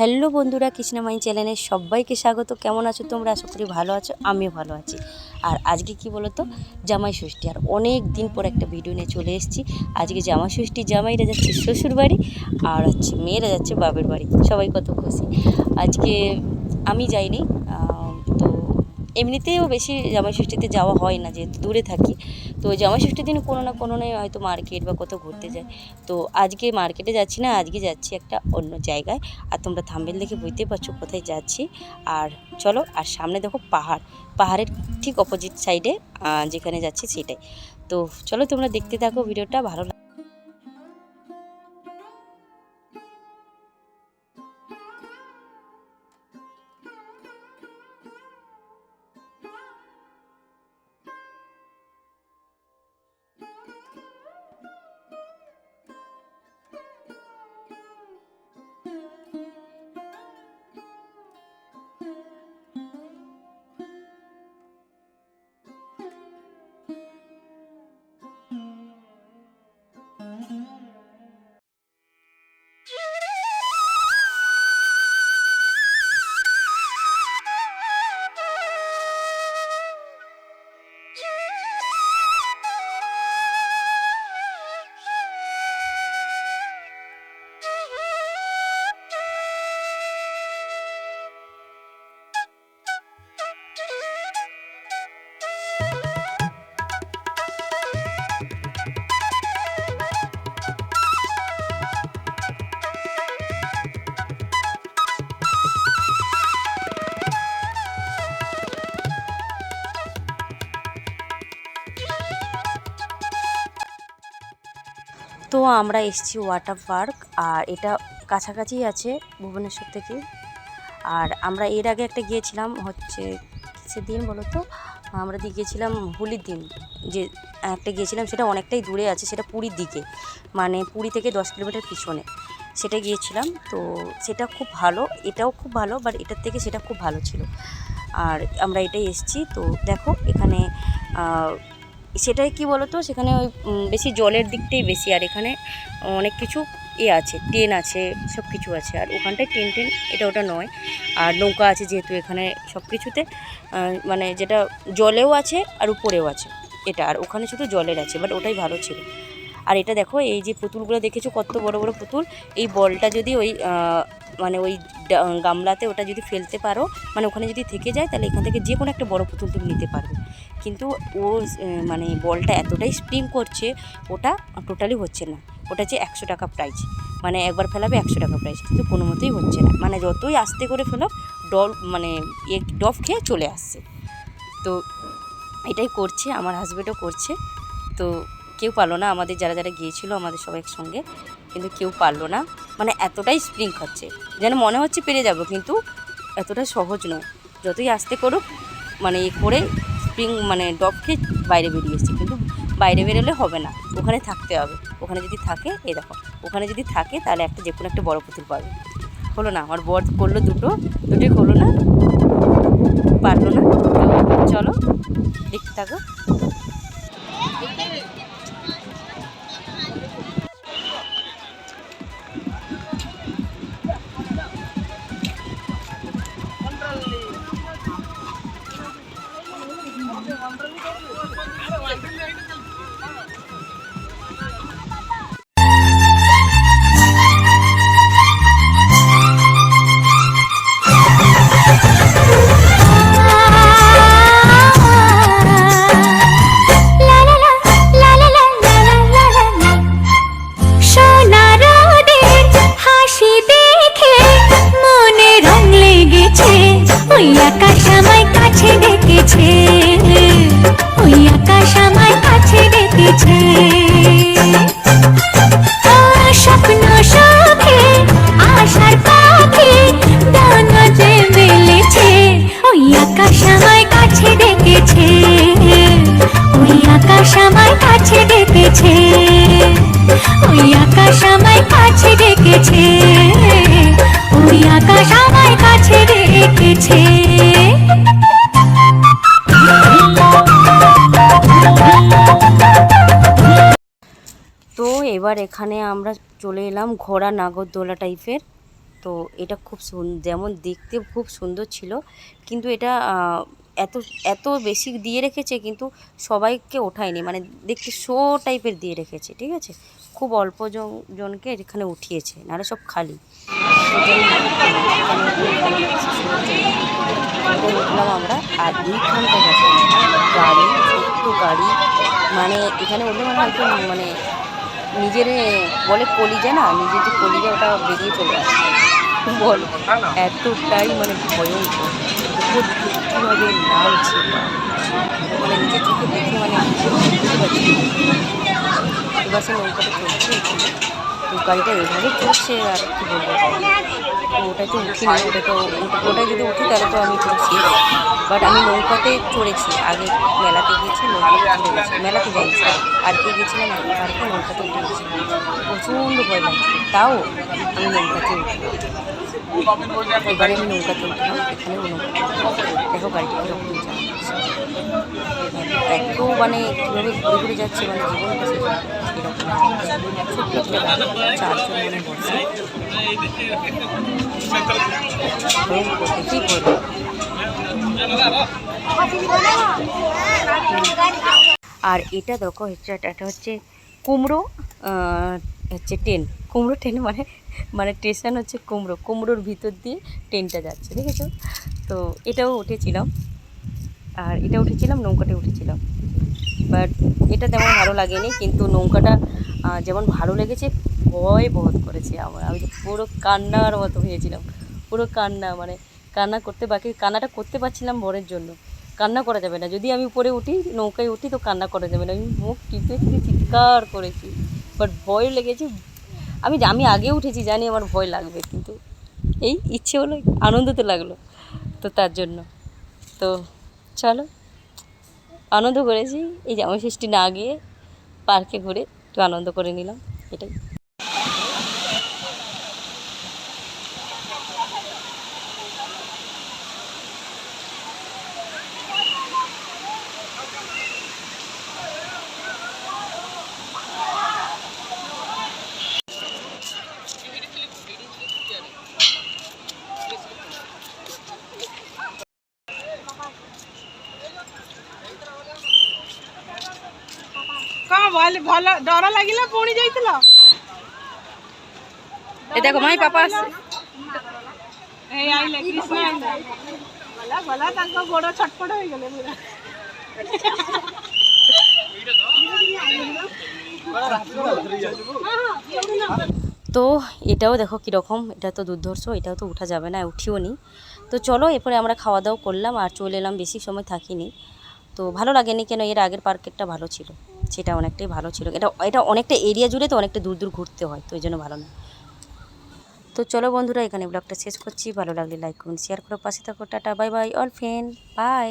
Hello বন্ধুরা, কৃষ্ণামাই চ্যানেলে সবাইকে স্বাগত। কেমন আছো তোমরা? আশা করি ভালো আছো, আমিও ভালো আছি। আর আজকে কি বলো তো, জামাই ষষ্ঠী। আর অনেক দিন পর একটা ভিডিও নিয়ে চলে এসেছি। আজকে জামাই ষষ্ঠী, জামাইরা যাচ্ছে শ্বশুর বাড়ি আর মেয়েরা যাচ্ছে বাপের বাড়ি। সবাই কত খুশি। আজকে আমি যাইনি, তো এমনিতেও বেশি জামাই ষষ্ঠীতে যাওয়া হয় না, যেহেতু দূরে থাকি। তো জামাই ষষ্ঠীর দিন কোনো না কোনো নেই হয়তো মার্কেট বা কোথাও ঘুরতে যায়। তো আজকে মার্কেটে যাচ্ছি না, আজকে যাচ্ছি একটা অন্য জায়গায়। আর তোমরা থাম্বনেল দেখে বুঝতে পারছো কোথায় যাচ্ছি। আর চলো, আর সামনে দেখো পাহাড়ের ঠিক অপোজিট সাইডে যেখানে যাচ্ছি সেটাই। তো চলো তোমরা দেখতে থাকো, ভিডিওটা ভালো। তো আমরা এসেছি ওয়াটার পার্ক, আর এটা কাছাকাছি আছে ভুবনেশ্বর থেকে। আর আমরা এর আগে একটা গিয়েছিলাম, হচ্ছে কিসের দিন বলো তো, আমরা গিয়েছিলাম হোলির দিন। যে একটা গিয়েছিলাম সেটা অনেকটাই দূরে আছে, সেটা পুরীর দিকে, মানে পুরী থেকে 10 কিলোমিটার পিছনে সেটা গিয়েছিলাম। তো সেটা খুব ভালো, এটাও খুব ভালো, বাট এটার থেকে সেটা খুব ভালো ছিল। আর আমরা এটাই এসেছি। তো দেখো এখানে সেটাই কি বলো তো, সেখানে ওই বেশি জলের দিকটাই বেশি। আর এখানে অনেক কিছু আছে, ট্রেন আছে, সব কিছু আছে। আর ওখানটায় ট্রেন এটা ওটা নয়। আর নৌকা আছে, যেহেতু এখানে সব কিছুতে মানে যেটা জলেও আছে আর উপরেও আছে এটা। আর ওখানে শুধু জলের আছে, বাট ওটাই ভালো ছিল। আর এটা দেখো, এই যে পুতুলগুলো দেখেছো কত বড় বড় পুতুল। এই বলটা যদি ওই মানে ওই গামলাতে ওটা যদি ফেলতে পারো, মানে ওখানে যদি থেকে যায়, তাহলে এখান থেকে যে কোনো একটা বড় পুতুল তুমি নিতে পারবে। কিন্তু ও মানে বলটা এতটাই স্প্রিং করছে, ওটা টোটালি হচ্ছে না। ওটা হচ্ছে 100 টাকা প্রাইস, মানে একবার ফেলাবে 100 টাকা প্রাইস, কিন্তু কোনো মতেই হচ্ছে না। মানে যতই আস্তে করে ফেলো, মানে ডফ খেয়ে চলে আসছে। তো এটাই করছে, আমার হাজব্যান্ডও করছে। তো কেউ পারলো না, আমাদের যারা যারা গিয়েছিলো আমাদের সবাই একসঙ্গে, কিন্তু কেউ পারলো না। মানে এতটাই স্প্রিং খাচ্ছে, যেন মনে হচ্ছে পেরে যাবো, কিন্তু এতটা সহজ নয়। যতই আস্তে করুক, মানে করে স্প্রিং মানে ডব খেয়ে বাইরে বেরিয়ে এসছে, কিন্তু বাইরে বেরোলে হবে না, ওখানে থাকতে হবে। ওখানে যদি থাকে, এই দেখো, ওখানে যদি থাকে তাহলে একটা যে কোনো একটা বড় পুতুল পাবে। হলো না, আমার বর করলো দুটোই হলো না, পারলো না। তো চলো দেখতে থাকো। স্বপ্ন সবে আশার পাখি ডানাতে মেলেছে, ওই আকাশ আমায় কাছে ডেকেছে, ওই আকাশ আমায় কাছে ডেকেছে, ওই আকাশ আমায় কাছে ডেকেছে, ওই আকাশ আমায় কাছে ডেকেছে। তো এবার এখানে আমরা চলে এলাম ঘোড়া নাগরদোলা টাইপের। তো এটা খুব যেমন দেখতে খুব সুন্দর ছিল, কিন্তু এটা এত এত বেশি দিয়ে রেখেছে, কিন্তু সবাইকে ওঠায়নি, মানে দেখতে শো টাইপের দিয়ে রেখেছে, ঠিক আছে। খুব অল্প জনকে এখানে উঠিয়েছে, নাহলে সব খালি। উঠলাম আমরা, আর এইখানটা দেখো গাড়ি, ছোট্ট গাড়ি, মানে এখানে উঠলে মানে হয়তো মানে নিজের বলে কলিজা না, নিজের যে কলিজা ওটা বেরিয়ে চলে আসে বল, এতটাই মানে ভয়ঙ্কর। উপর কীভাবে নামছে, মানে নিজের চোখে দেখে মানে বুঝতে পারছি। এবার সে নৌকাটা চলছে এখানে, তো গাড়িটা এভাবে চলছে আর কি বলবো। তো ওটাই তো উঠিনি, ওটাই যদি উঠি তাহলে তো আমি পুরো শেষ। বাট আমি নৌকাতে চড়েছি, আগে মেলাতে গেছি নৌকাতে চড়ে গেছি, মেলাতে যাইনি আর কে গেছিলাম পার্কে, নৌকাতে উঠে গেছি। প্রচণ্ড ভয় লাগছে, তাও আমি নৌকাতে উঠি। এবারে আমি নৌকাতে উঠলাম, এখানেও নৌকাতে দেখো গাড়িটা কীরকম যাচ্ছে, এত মানে কীভাবে ঘুরে ঘুরে যাচ্ছে, মানে জীবনটা এরকম ছোট্ট একটা গাড়ি, 4 জন মনে বসে, দেখেই ভয় লাগে। আর এটা দেখো এটা হচ্ছে কুমড়ো, হচ্ছে ট্রেন, কুমড়ো ট্রেন, মানে স্টেশন হচ্ছে কুমড়োর ভিতর দিয়ে ট্রেনটা যাচ্ছে, দেখেছো। তো এটাও উঠেছিলাম, আর এটা উঠেছিলাম, নৌকাটা উঠেছিলাম, বাট এটা তেমন ভালো লাগেনি, কিন্তু নৌকাটা যেমন ভালো লেগেছে, ভয় বহুত করেছে আমার। আমি তো পুরো কান্নার মতো হয়েছিলাম, পুরো কান্না, মানে কান্নাটা করতে পারছিলাম ভয়ের জন্য। কান্না করা যাবে না, যদি আমি উপরে উঠি, নৌকায় উঠি, তো কান্না করা যাবে না, আমি মুখ টিপে টিপে চিৎকার করেছি, বাট ভয় লেগেছে। আমি আগে উঠেছি, জানি আমার ভয় লাগবে, কিন্তু এই ইচ্ছে হলো, আনন্দ তো লাগলো, তো তার জন্য। তো চলো, আনন্দ করেছি, এই জামাই ষষ্ঠী না গিয়ে পার্কে ঘুরে একটু আনন্দ করে নিলাম, এটাই। ଭଲ ଡର ଲାଗିଲା ପୁଣି ଯାଇଥିଲ। ଏ ଦେଖ ମାଇ ପାପା আসছে, ଏଇ ଆଇଲେ କୃଷ୍ଣ ଆଇଲେ, ଗଲା ଗଲା ତାଙ୍କ ଗୋଡ ଛଟପଟ ହେଇଗଲେ ପୁରା। তো এটাও দেখো কীরকম, এটা তো দুর্ধর্ষ, এটাও তো উঠা যাবে না, উঠিও নি। তো চলো, এরপরে আমরা খাওয়া দাওয়া করলাম আর চলে এলাম, বেশি সময় থাকিনি। তো ভালো লাগেনি, কেন এর আগের পার্কেরটা ভালো ছিল, সেটা অনেকটাই ভালো ছিল। এটা অনেকটা এরিয়া জুড়ে, তো অনেকটা দূর দূর ঘুরতে হয়, তো এই জন্য ভালো না। তো চলো বন্ধুরা, এখানে ব্লগটা শেষ করছি। ভালো লাগলে লাইক করুন, শেয়ার করো, পাশে থাকো। Tata, bye bye all friend, by.